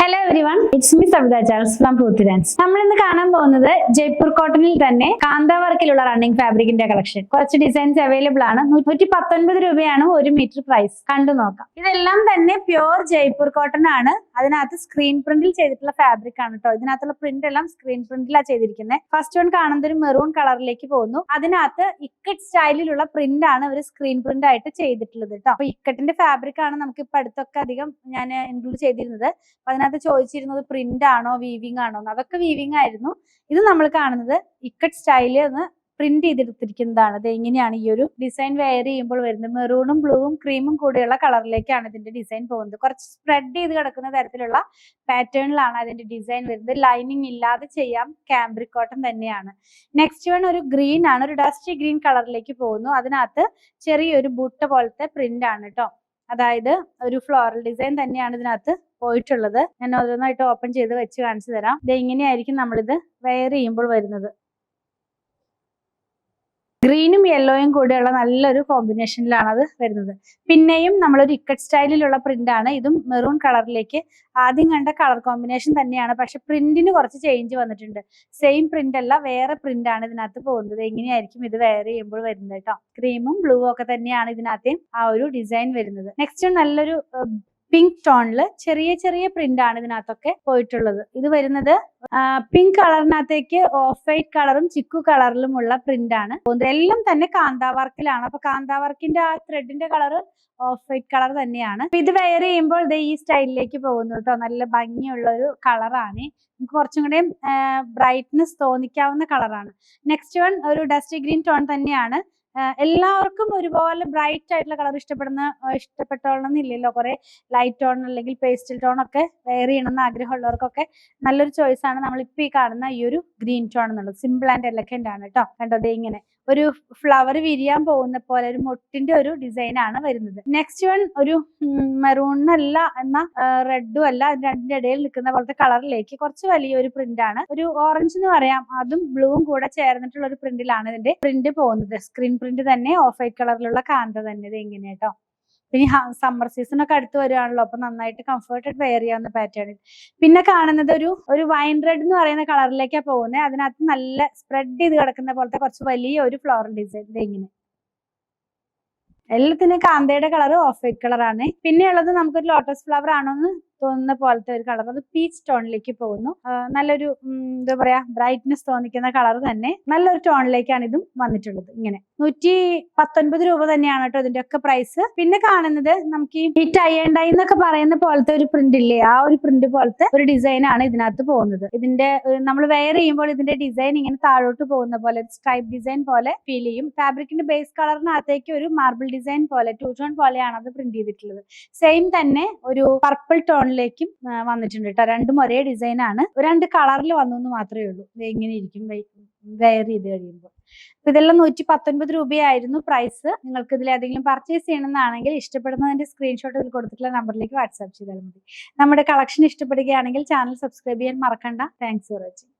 Hello everyone, it's me Savitha Charles from Poothirans. നമ്മൾ ഇന്ന് കാണാൻ പോകുന്നത് ജയ്പൂർ കോട്ടണിൽ തന്നെ കാന്താ വർക്കിലുള്ള റണ്ണിങ് ഫാബ്രിക്കിന്റെ കളക്ഷൻ. കുറച്ച് ഡിസൈൻസ് അവൈലബിൾ ആണ്. 119 രൂപയാണ് 1 മീറ്റർ പ്രൈസ്. കണ്ടു നോക്കാം. ഇതെല്ലാം തന്നെ പ്യുവർ ജയ്പൂർ കോട്ടൺ ആണ്. അതിനകത്ത് സ്ക്രീൻ പ്രിന്റിൽ ചെയ്തിട്ടുള്ള ഫാബ്രിക് ആണ് കേട്ടോ. ഇതിനകത്തുള്ള പ്രിന്റ് എല്ലാം സ്ക്രീൻ പ്രിന്റിലാണ് ചെയ്തിരിക്കുന്നത്. ഫസ്റ്റ് വൺ കാണുന്നത് ഒരു മെറൂൺ കളറിലേക്ക് പോകുന്നു. അതിനകത്ത് ഇക്കട്ട് സ്റ്റൈലിലുള്ള പ്രിന്റ് ആണ് ഒരു സ്ക്രീൻ പ്രിന്റ് ആയിട്ട് ചെയ്തിട്ടുള്ളത് കേട്ടോ. അപ്പൊ ഇക്കട്ടിന്റെ ഫാബ്രിക് ആണ് നമുക്ക് ഇപ്പൊ അടുത്തൊക്കെ അധികം ഞാൻ ഇൻക്ലൂഡ് ചെയ്തിരുന്നത്. അതിനകത്ത് ചോദിച്ചിരുന്നത് പ്രിന്റ് ആണോ വീവിംഗ് ആണോ എന്ന്. അതൊക്കെ വീവിംഗ് ആയിരുന്നു. ഇത് നമ്മൾ കാണുന്നത് ഇക്കട്ട് സ്റ്റൈല് എന്ന് പ്രിന്റ് ചെയ്തെടുത്തിരിക്കുന്നതാണ്. ഇത് എങ്ങനെയാണ് ഈ ഒരു ഡിസൈൻ വെയർ ചെയ്യുമ്പോൾ വരുന്നത്. മെറൂണും ബ്ലൂവും ക്രീമും കൂടെയുള്ള കളറിലേക്കാണ് ഇതിന്റെ ഡിസൈൻ പോകുന്നത്. കുറച്ച് സ്പ്രെഡ് ചെയ്ത് കിടക്കുന്ന തരത്തിലുള്ള പാറ്റേണിലാണ് അതിന്റെ ഡിസൈൻ വരുന്നത്. ലൈനിങ് ഇല്ലാതെ ചെയ്യാം. കാംബ്രിക് കോട്ടൺ തന്നെയാണ്. നെക്സ്റ്റ് വൺ ഒരു ഗ്രീൻ ആണ്. ഒരു ഡസ്റ്റി ഗ്രീൻ കളറിലേക്ക് പോകുന്നു. അതിനകത്ത് ചെറിയൊരു ബുട്ട പോലത്തെ പ്രിന്റ് ആണ് കേട്ടോ. അതായത് ഒരു ഫ്ലോറൽ ഡിസൈൻ തന്നെയാണ് ഇതിനകത്ത് പോയിട്ടുള്ളത്. ഞാൻ ഓരോന്നായിട്ട് ഓപ്പൺ ചെയ്ത് വെച്ച് കാണിച്ചു തരാം. ഇത് ഇങ്ങനെയായിരിക്കും നമ്മളിത് വെയർ ചെയ്യുമ്പോൾ വരുന്നത്. ഗ്രീനും യെല്ലോയും കൂടെയുള്ള നല്ലൊരു കോമ്പിനേഷനിലാണ് അത് വരുന്നത്. പിന്നെയും നമ്മളൊരു ഇക്കട്ട് സ്റ്റൈലിലുള്ള പ്രിന്റ് ആണ്. ഇതും മെറൂൺ കളറിലേക്ക് ആദ്യം കണ്ട കളർ കോമ്പിനേഷൻ തന്നെയാണ്. പക്ഷെ പ്രിന്റിന് കുറച്ച് ചേഞ്ച് വന്നിട്ടുണ്ട്. സെയിം പ്രിന്റ് അല്ല, വേറെ പ്രിന്റ് ആണ് ഇതിനകത്ത് പോകുന്നത്. എങ്ങനെയായിരിക്കും ഇത് വെയർ ചെയ്യുമ്പോൾ വരുന്നത് കേട്ടോ. ക്രീമും ബ്ലൂവും ഒക്കെ തന്നെയാണ് ഇതിനകത്തെയും ആ ഒരു ഡിസൈൻ വരുന്നത്. നെക്സ്റ്റ് നല്ലൊരു പിങ്ക് ടോണില് ചെറിയ ചെറിയ പ്രിന്റ് ആണ് ഇതിനകത്തൊക്കെ പോയിട്ടുള്ളത്. ഇത് വരുന്നത് പിങ്ക് കളറിനകത്തേക്ക് ഓഫ് വൈറ്റ് കളറും ചിക്കു കളറിലുമുള്ള പ്രിന്റ് ആണ്. എല്ലാം തന്നെ കാന്താ വർക്കിലാണ്. അപ്പൊ കാന്താ വർക്കിന്റെ ആ ത്രെഡിന്റെ കളർ ഓഫ് വൈറ്റ് കളർ തന്നെയാണ്. ഇത് വെയർ ചെയ്യുമ്പോൾ ഇത് ഈ സ്റ്റൈലിലേക്ക് പോകുന്നു കേട്ടോ. നല്ല ഭംഗിയുള്ള ഒരു കളറാണ്. നമുക്ക് കുറച്ചും കൂടെ ബ്രൈറ്റ്നെസ് തോന്നിക്കാവുന്ന കളറാണ്. നെക്സ്റ്റ് വൺ ഒരു ഡസ്റ്റി ഗ്രീൻ ടോൺ തന്നെയാണ്. എല്ലാവർക്കും ഒരുപോലെ ബ്രൈറ്റ് ആയിട്ടുള്ള കളർ ഇഷ്ടപ്പെട്ടോളണമെന്നില്ലല്ലോ. കുറെ ലൈറ്റ് ടോൺ അല്ലെങ്കിൽ പേസ്റ്റൽ ടോൺ ഒക്കെ വെയർ ചെയ്യണമെന്ന് ആഗ്രഹമുള്ളവർക്കൊക്കെ നല്ലൊരു ചോയ്സ് ആണ് നമ്മളിപ്പോ ഈ കാണുന്ന ഈ ഒരു ഗ്രീൻ ടോൺ എന്നുള്ളത്. സിമ്പിൾ ആൻഡ് എലഗന്റ് ആണ് കേട്ടോ. കണ്ടത് ഇങ്ങനെ ഒരു ഫ്ലവർ വിരിയാൻ പോകുന്ന പോലെ ഒരു മൊട്ടിന്റെ ഒരു ഡിസൈൻ ആണ് വരുന്നത്. നെക്സ്റ്റ് വൺ ഒരു മെറൂണല്ല എന്ന റെഡും അല്ല, രണ്ടിന്റെ ഇടയിൽ നിൽക്കുന്ന പോലത്തെ കളറിലേക്ക് കുറച്ച് വലിയൊരു പ്രിന്റ് ആണ്. ഒരു ഓറഞ്ച് എന്ന് പറയാം. അതും ബ്ലൂവും കൂടെ ചേർന്നിട്ടുള്ള ഒരു പ്രിന്റിലാണ് ഇതിന്റെ പ്രിന്റ് പോകുന്നത്. സ്ക്രീൻ പ്രിന്റ് തന്നെ ഓഫ് വൈറ്റ് കളറിലുള്ള കാന്ത തന്നെ. ഇത് എങ്ങനെ കേട്ടോ. പിന്നെ സമ്മർ സീസൺ ഒക്കെ അടുത്ത് വരുവാണല്ലോ. അപ്പൊ നന്നായിട്ട് കംഫർട്ടഡ് വെയർ ചെയ്യാവുന്ന പാറ്റേണിൽ. പിന്നെ കാണുന്നത് ഒരു വൈൻ റെഡ് എന്ന് പറയുന്ന കളറിലേക്കാണ് പോകുന്നത്. അതിനകത്ത് നല്ല സ്പ്രെഡ് ചെയ്ത് കിടക്കുന്ന പോലത്തെ കുറച്ച് വലിയ ഒരു ഫ്ലോറൽ ഡിസൈൻ. ഇത് എങ്ങനെ എല്ലാത്തിനും കാന്തയുടെ കളർ ഓഫ് വൈറ്റ് കളറാണ്. പിന്നെ ഉള്ളത് നമുക്കൊരു ലോട്ടസ് ഫ്ലവർ ആണോന്ന് തോന്നുന്ന പോലത്തെ ഒരു കളർ. അത് പീച്ച് ടോണിലേക്ക് പോകുന്നു. നല്ലൊരു എന്താ പറയാ ബ്രൈറ്റ്നെസ് തോന്നിക്കുന്ന കളർ തന്നെ. നല്ലൊരു ടോണിലേക്കാണ് ഇതും വന്നിട്ടുള്ളത്. ഇങ്ങനെ 119 രൂപ തന്നെയാണ് കേട്ടോ ഇതിന്റെ ഒക്കെ പ്രൈസ്. പിന്നെ കാണുന്നത് നമുക്ക് ഈ ടൈ ആൻഡ് ഡൈ എന്നൊക്കെ പറയുന്ന പോലത്തെ ഒരു പ്രിന്റ് ഇല്ലേ, ആ ഒരു പ്രിന്റ് പോലത്തെ ഒരു ഡിസൈൻ ആണ് ഇതിനകത്ത് പോകുന്നത്. ഇതിന്റെ നമ്മൾ വെയർ ചെയ്യുമ്പോൾ ഇതിന്റെ ഡിസൈൻ ഇങ്ങനെ താഴോട്ട് പോകുന്ന പോലെ സ്ട്രൈപ്പ് ഡിസൈൻ പോലെ ഫീൽ ചെയ്യും. ഫാബ്രിക്കിന്റെ ബേസ് കളറിനകത്തേക്ക് ഒരു മാർബിൾ ഡിസൈൻ പോലെ 2 ടോൺ പോലെയാണ് അത് പ്രിന്റ് ചെയ്തിട്ടുള്ളത്. സെയിം തന്നെ ഒരു പർപ്പിൾ ടോണിലേക്കും വന്നിട്ടുണ്ട് കേട്ടോ. രണ്ടും ഒരേ ഡിസൈൻ ആണ്. 2 കളറിൽ വന്നു എന്ന് മാത്രമേ ഉള്ളൂ. ഇത് എങ്ങനെ ഇരിക്കും വെയർ ചെയ്ത് കഴിയുമ്പോൾ. ഇതെല്ലാം 119 രൂപയായിരുന്നു പ്രൈസ്. നിങ്ങൾക്ക് ഇതിൽ ഏതെങ്കിലും പർച്ചേസ് ചെയ്യണമെന്നാണെങ്കിൽ ഇഷ്ടപ്പെടുന്നതിന്റെ സ്ക്രീൻഷോട്ട് ഇതിൽ കൊടുത്തിട്ടുള്ള നമ്പറിലേക്ക് വാട്സാപ്പ് ചെയ്താൽ മതി. നമ്മുടെ കളക്ഷൻ ഇഷ്ടപ്പെടുകയാണെങ്കിൽ ചാനൽ സബ്സ്ക്രൈബ് ചെയ്യാൻ മറക്കണ്ട. Thanks for watching.